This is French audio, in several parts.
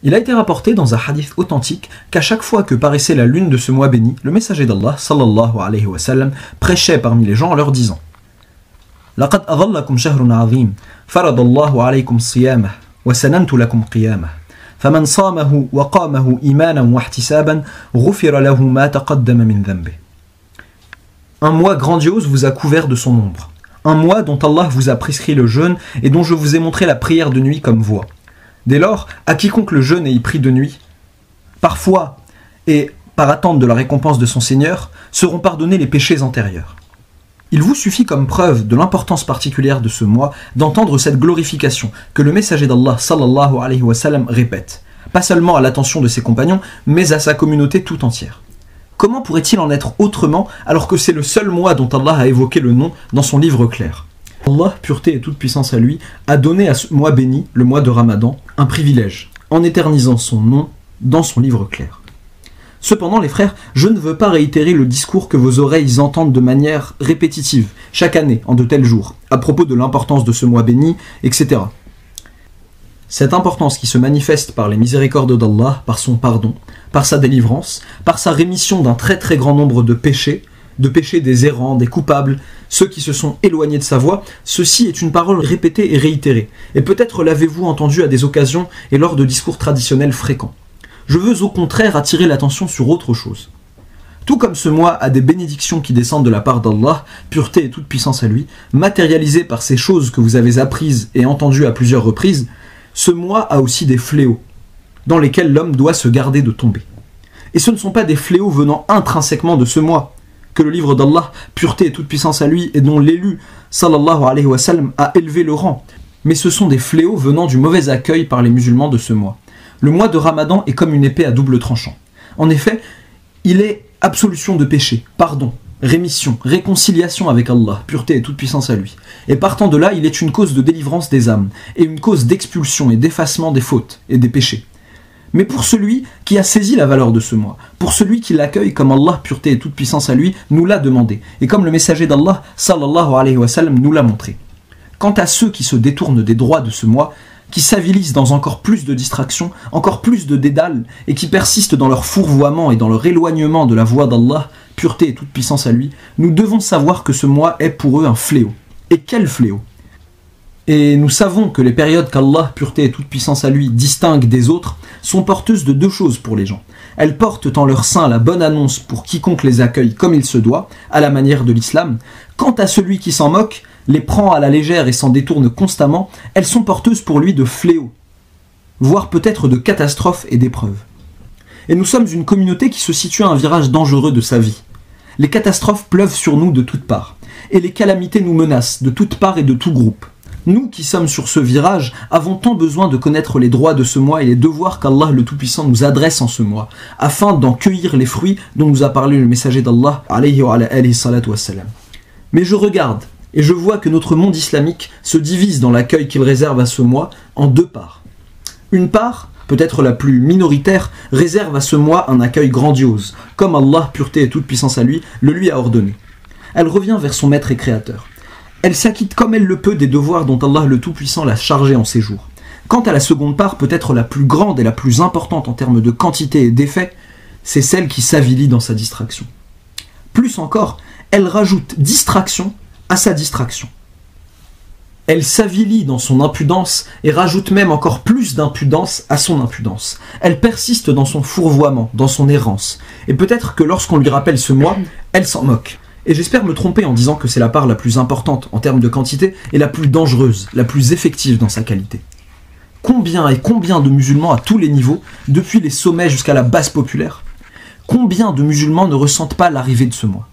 Il a été rapporté dans un hadith authentique qu'à chaque fois que paraissait la lune de ce mois béni, le messager d'Allah, sallallahu alayhi wa sallam, prêchait parmi les gens en leur disant لقد أظلكم شهر عظيم فرض الله عليكم صيامه وسننت لكم قيامه فمن صامه وقامه إيمانا واحتسابا غفر له ما تقدم من ذنبه. Un mois grandiose vous a couvert de son ombre. Un mois dont Allah vous a prescrit le jeûne et dont je vous ai montré la prière de nuit comme voie. Dès lors, à quiconque le jeûne ait pris de nuit, parfois et par attente de la récompense de son Seigneur, seront pardonnés les péchés antérieurs. Il vous suffit comme preuve de l'importance particulière de ce mois d'entendre cette glorification que le messager d'Allah sallallahu alayhi wa sallam répète, pas seulement à l'attention de ses compagnons, mais à sa communauté tout entière. Comment pourrait-il en être autrement alors que c'est le seul mois dont Allah a évoqué le nom dans son livre clair? Allah, pureté et toute puissance à lui, a donné à ce mois béni, le mois de Ramadan, un privilège, en éternisant son nom dans son livre clair. Cependant, les frères, je ne veux pas réitérer le discours que vos oreilles entendent de manière répétitive, chaque année, en de tels jours, à propos de l'importance de ce mois béni, etc. Cette importance qui se manifeste par les miséricordes d'Allah, par son pardon, par sa délivrance, par sa rémission d'un très très grand nombre de péchés des errants, des coupables, ceux qui se sont éloignés de sa voie, ceci est une parole répétée et réitérée, et peut-être l'avez-vous entendu à des occasions et lors de discours traditionnels fréquents. Je veux au contraire attirer l'attention sur autre chose. Tout comme ce mois a des bénédictions qui descendent de la part d'Allah, pureté et toute puissance à lui, matérialisées par ces choses que vous avez apprises et entendues à plusieurs reprises, ce mois a aussi des fléaux, dans lesquels l'homme doit se garder de tomber. Et ce ne sont pas des fléaux venant intrinsèquement de ce mois, que le livre d'Allah, pureté et toute puissance à lui, et dont l'élu, sallallahu alayhi wa sallam, a élevé le rang, mais ce sont des fléaux venant du mauvais accueil par les musulmans de ce mois. Le mois de Ramadan est comme une épée à double tranchant. En effet, il est absolution de péché, pardon, rémission, réconciliation avec Allah, pureté et toute puissance à lui. Et partant de là, il est une cause de délivrance des âmes, et une cause d'expulsion et d'effacement des fautes et des péchés. Mais pour celui qui a saisi la valeur de ce mois, pour celui qui l'accueille comme Allah, pureté et toute puissance à lui, nous l'a demandé, et comme le messager d'Allah, sallallahu alayhi wa sallam, nous l'a montré. Quant à ceux qui se détournent des droits de ce mois, qui s'avilissent dans encore plus de distractions, encore plus de dédales, et qui persistent dans leur fourvoiement et dans leur éloignement de la voie d'Allah, pureté et toute puissance à lui, nous devons savoir que ce mois est pour eux un fléau. Et quel fléau! Et nous savons que les périodes qu'Allah, pureté et toute puissance à lui, distingue des autres, sont porteuses de deux choses pour les gens. Elles portent en leur sein la bonne annonce pour quiconque les accueille comme il se doit, à la manière de l'islam. Quant à celui qui s'en moque, les prend à la légère et s'en détourne constamment, elles sont porteuses pour lui de fléaux, voire peut-être de catastrophes et d'épreuves. Et nous sommes une communauté qui se situe à un virage dangereux de sa vie. Les catastrophes pleuvent sur nous de toutes parts, et les calamités nous menacent de toutes parts et de tout groupe. Nous qui sommes sur ce virage avons tant besoin de connaître les droits de ce mois et les devoirs qu'Allah le Tout-Puissant nous adresse en ce mois, afin d'en cueillir les fruits dont nous a parlé le messager d'Allah, alayhi wa alayhi salatu wassalam. Mais je regarde, et je vois que notre monde islamique se divise dans l'accueil qu'il réserve à ce mois en deux parts. Une part, peut-être la plus minoritaire, réserve à ce mois un accueil grandiose, comme Allah, pureté et toute puissance à lui, le lui a ordonné. Elle revient vers son maître et créateur. Elle s'acquitte comme elle le peut des devoirs dont Allah le Tout-Puissant l'a chargé en ces jours. Quant à la seconde part, peut-être la plus grande et la plus importante en termes de quantité et d'effet, c'est celle qui s'avilit dans sa distraction. Plus encore, elle rajoute distraction à sa distraction. Elle s'avilit dans son impudence et rajoute même encore plus d'impudence à son impudence. Elle persiste dans son fourvoiement, dans son errance. Et peut-être que lorsqu'on lui rappelle ce mois, elle s'en moque. Et j'espère me tromper en disant que c'est la part la plus importante en termes de quantité et la plus dangereuse, la plus effective dans sa qualité. Combien et combien de musulmans à tous les niveaux, depuis les sommets jusqu'à la base populaire, combien de musulmans ne ressentent pas l'arrivée de ce mois?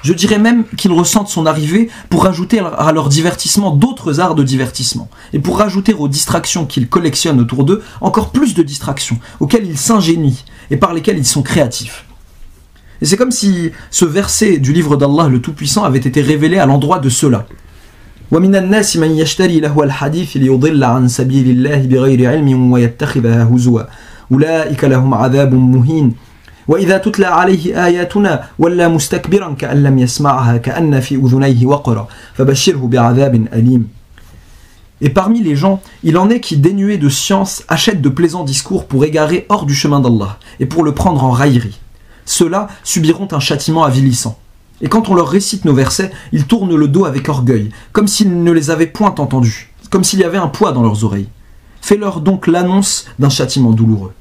Je dirais même qu'ils ressentent son arrivée pour rajouter à leur divertissement d'autres arts de divertissement, et pour rajouter aux distractions qu'ils collectionnent autour d'eux encore plus de distractions, auxquelles ils s'ingénient et par lesquelles ils sont créatifs. Et c'est comme si ce verset du livre d'Allah le Tout-Puissant avait été révélé à l'endroit de ceux-là. وَمِنَ النَّاسِ مَنْ يَشْتَرِي لَهْوَ الْحَدِيثِ لِيُضِلَّ عَنْ سَبِيلِ اللَّهِ بِغَيْرِ عِلْمٍ وَيَتَّخِذَهَا هُزُوًا أُولَئِكَ لَهُمْ عَذَابٌ مُهِينٌ وَإِذَا تُتْلَى عَلَيْهِ آيَاتُنَا وَلَّى مُسْتَكْبِرًا كَأَنْ لَمْ يَسْمَعْهَا كَأَنَّ فِي أُذُنَيْهِ وَقْرًا فَبَشِّرْهُ بِعَذَابٍ أَلِيمٍ. Et parmi les gens, il en est qui, dénués de science, achètent de plaisants discours pour égarer hors du chemin d'Allah et pour le prendre en raillerie. Ceux-là subiront un châtiment avilissant. Et quand on leur récite nos versets, ils tournent le dos avec orgueil, comme s'ils ne les avaient point entendus, comme s'il y avait un poids dans leurs oreilles. Fais-leur donc l'annonce d'un châtiment douloureux.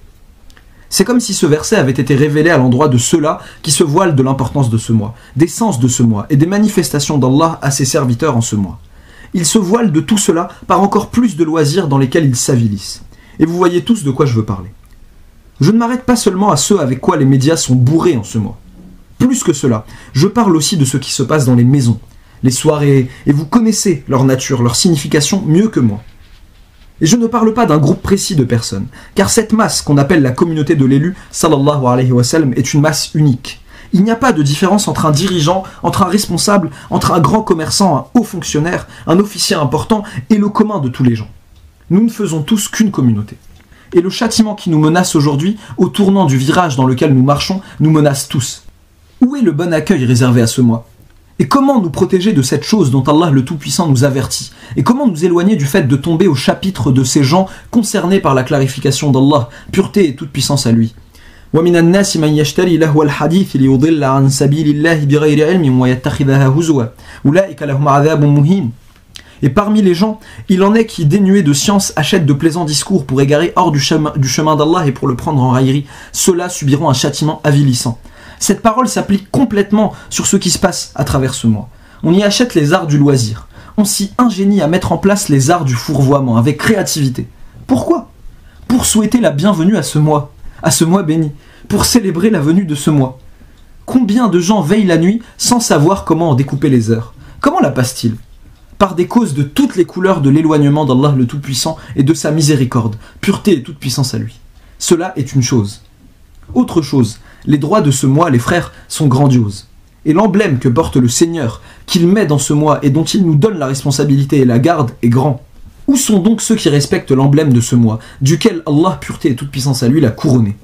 C'est comme si ce verset avait été révélé à l'endroit de ceux-là qui se voilent de l'importance de ce mois, des sens de ce mois et des manifestations d'Allah à ses serviteurs en ce mois. Ils se voilent de tout cela par encore plus de loisirs dans lesquels ils s'avilissent. Et vous voyez tous de quoi je veux parler. Je ne m'arrête pas seulement à ceux avec quoi les médias sont bourrés en ce mois. Plus que cela, je parle aussi de ce qui se passe dans les maisons, les soirées, et vous connaissez leur nature, leur signification mieux que moi. Et je ne parle pas d'un groupe précis de personnes, car cette masse qu'on appelle la communauté de l'élu, sallallahu alayhi wa sallam, est une masse unique. Il n'y a pas de différence entre un dirigeant, entre un responsable, entre un grand commerçant, un haut fonctionnaire, un officier important et le commun de tous les gens. Nous ne faisons tous qu'une communauté. Et le châtiment qui nous menace aujourd'hui, au tournant du virage dans lequel nous marchons, nous menace tous. Où est le bon accueil réservé à ce mois ? Et comment nous protéger de cette chose dont Allah le Tout-Puissant nous avertit ? Et comment nous éloigner du fait de tomber au chapitre de ces gens concernés par la clarification d'Allah, pureté et toute puissance à lui ? ومن الناس من يشتري لهو الحديث ليضل عن سبيل الله بغير علم ويتخذها هزوا أولئك لهم عذاب مهين. Et parmi les gens, il en est qui, dénués de science, achètent de plaisants discours pour égarer hors du chemin d'Allah et pour le prendre en raillerie. Ceux-là subiront un châtiment avilissant. Cette parole s'applique complètement sur ce qui se passe à travers ce mois. On y achète les arts du loisir. On s'y ingénie à mettre en place les arts du fourvoiement avec créativité. Pourquoi ? Pour souhaiter la bienvenue à ce mois béni, pour célébrer la venue de ce mois. Combien de gens veillent la nuit sans savoir comment en découper les heures ? Comment la passent-ils ? Par des causes de toutes les couleurs de l'éloignement d'Allah le Tout-Puissant et de sa miséricorde, pureté et toute puissance à lui. Cela est une chose. Autre chose, les droits de ce mois, les frères, sont grandioses. Et l'emblème que porte le Seigneur, qu'il met dans ce mois et dont il nous donne la responsabilité et la garde, est grand. Où sont donc ceux qui respectent l'emblème de ce mois, duquel Allah, pureté et toute puissance à lui, l'a couronné ?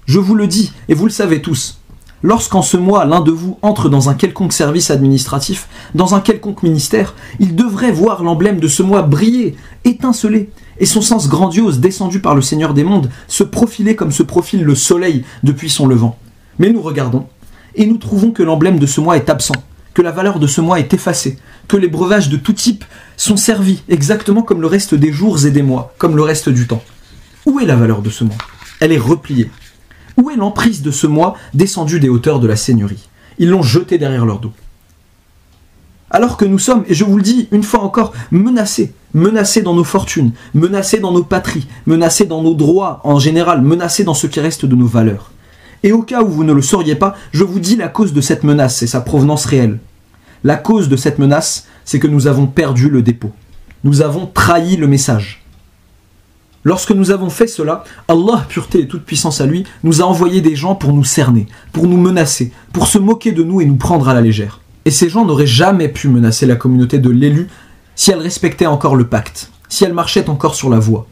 Je vous le dis, et vous le savez tous, lorsqu'en ce mois, l'un de vous entre dans un quelconque service administratif, dans un quelconque ministère, il devrait voir l'emblème de ce mois briller, étinceler, et son sens grandiose, descendu par le Seigneur des mondes, se profiler comme se profile le soleil depuis son levant. Mais nous regardons, et nous trouvons que l'emblème de ce mois est absent, que la valeur de ce mois est effacée, que les breuvages de tout type sont servis exactement comme le reste des jours et des mois, comme le reste du temps. Où est la valeur de ce mois ? Elle est repliée. Où est l'emprise de ce mois descendu des hauteurs de la Seigneurie ? Ils l'ont jeté derrière leur dos. Alors que nous sommes, et je vous le dis une fois encore, menacés dans nos fortunes, menacés dans nos patries, menacés dans nos droits en général, menacés dans ce qui reste de nos valeurs. Et au cas où vous ne le sauriez pas, je vous dis la cause de cette menace et sa provenance réelle. La cause de cette menace, c'est que nous avons perdu le dépôt. Nous avons trahi le message. Lorsque nous avons fait cela, Allah, pureté et toute puissance à lui, nous a envoyé des gens pour nous cerner, pour nous menacer, pour se moquer de nous et nous prendre à la légère. Et ces gens n'auraient jamais pu menacer la communauté de l'élu si elle respectait encore le pacte, si elle marchait encore sur la voie.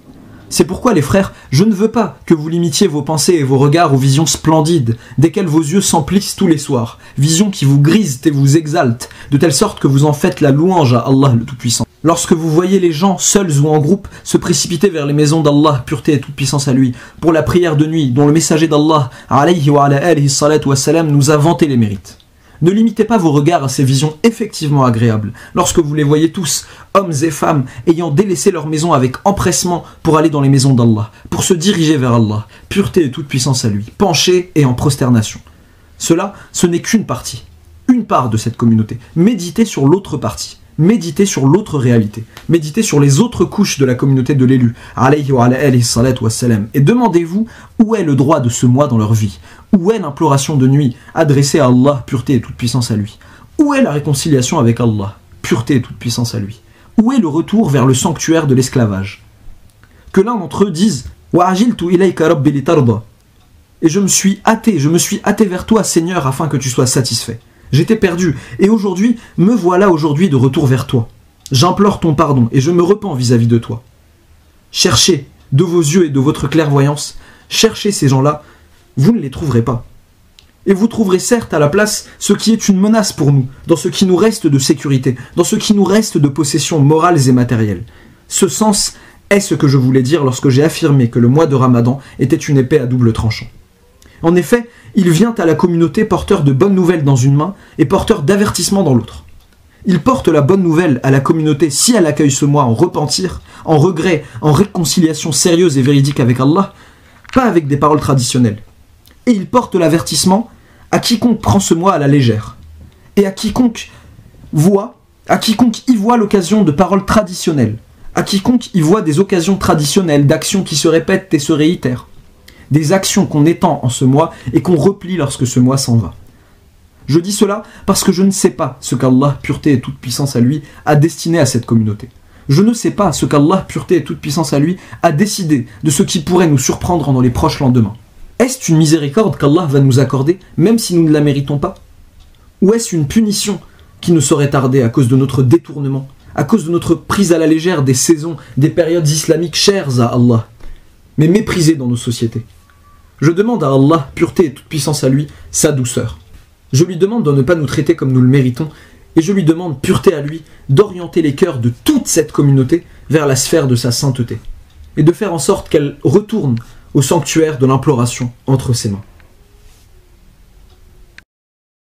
C'est pourquoi les frères, je ne veux pas que vous limitiez vos pensées et vos regards aux visions splendides, desquelles vos yeux s'emplissent tous les soirs, visions qui vous grisent et vous exaltent, de telle sorte que vous en faites la louange à Allah le Tout-Puissant. Lorsque vous voyez les gens, seuls ou en groupe, se précipiter vers les maisons d'Allah, pureté et toute puissance à lui, pour la prière de nuit, dont le messager d'Allah, alayhi wa ala alihi salatu wa salam, nous a vanté les mérites. Ne limitez pas vos regards à ces visions effectivement agréables, lorsque vous les voyez tous, hommes et femmes, ayant délaissé leur maison avec empressement pour aller dans les maisons d'Allah, pour se diriger vers Allah, pureté et toute puissance à lui, penchés et en prosternation. Cela, ce n'est qu'une partie, une part de cette communauté. Méditez sur l'autre partie. Méditez sur l'autre réalité, méditez sur les autres couches de la communauté de l'élu, alayhi wa alihi salatu wa salam, et demandez-vous où est le droit de ce mois dans leur vie, où est l'imploration de nuit adressée à Allah, pureté et toute puissance à lui, où est la réconciliation avec Allah, pureté et toute puissance à lui, où est le retour vers le sanctuaire de l'esclavage. Que l'un d'entre eux dise « Wa ajiltu ilayka rabbi litarda » et je me suis hâté vers toi Seigneur afin que tu sois satisfait. J'étais perdu, et aujourd'hui, me voilà aujourd'hui de retour vers toi. J'implore ton pardon, et je me repens vis-à-vis de toi. Cherchez, de vos yeux et de votre clairvoyance, cherchez ces gens-là, vous ne les trouverez pas. Et vous trouverez certes à la place ce qui est une menace pour nous, dans ce qui nous reste de sécurité, dans ce qui nous reste de possessions morales et matérielles. Ce sens est ce que je voulais dire lorsque j'ai affirmé que le mois de Ramadan était une épée à double tranchant. En effet, il vient à la communauté porteur de bonnes nouvelles dans une main et porteur d'avertissement dans l'autre. Il porte la bonne nouvelle à la communauté si elle accueille ce mois en repentir, en regret, en réconciliation sérieuse et véridique avec Allah, pas avec des paroles traditionnelles. Et il porte l'avertissement à quiconque prend ce mois à la légère, et à quiconque y voit l'occasion de paroles traditionnelles, à quiconque y voit des occasions traditionnelles d'actions qui se répètent et se réitèrent, des actions qu'on étend en ce mois et qu'on replie lorsque ce mois s'en va. Je dis cela parce que je ne sais pas ce qu'Allah, pureté et toute puissance à lui, a destiné à cette communauté. Je ne sais pas ce qu'Allah, pureté et toute puissance à lui, a décidé de ce qui pourrait nous surprendre dans les proches lendemains. Est-ce une miséricorde qu'Allah va nous accorder, même si nous ne la méritons pas? Ou est-ce une punition qui ne saurait tarder à cause de notre détournement, à cause de notre prise à la légère des saisons, des périodes islamiques chères à Allah, mais méprisées dans nos sociétés? Je demande à Allah, pureté et toute puissance à lui, sa douceur. Je lui demande de ne pas nous traiter comme nous le méritons, et je lui demande, pureté à lui, d'orienter les cœurs de toute cette communauté vers la sphère de sa sainteté, et de faire en sorte qu'elle retourne au sanctuaire de l'imploration entre ses mains.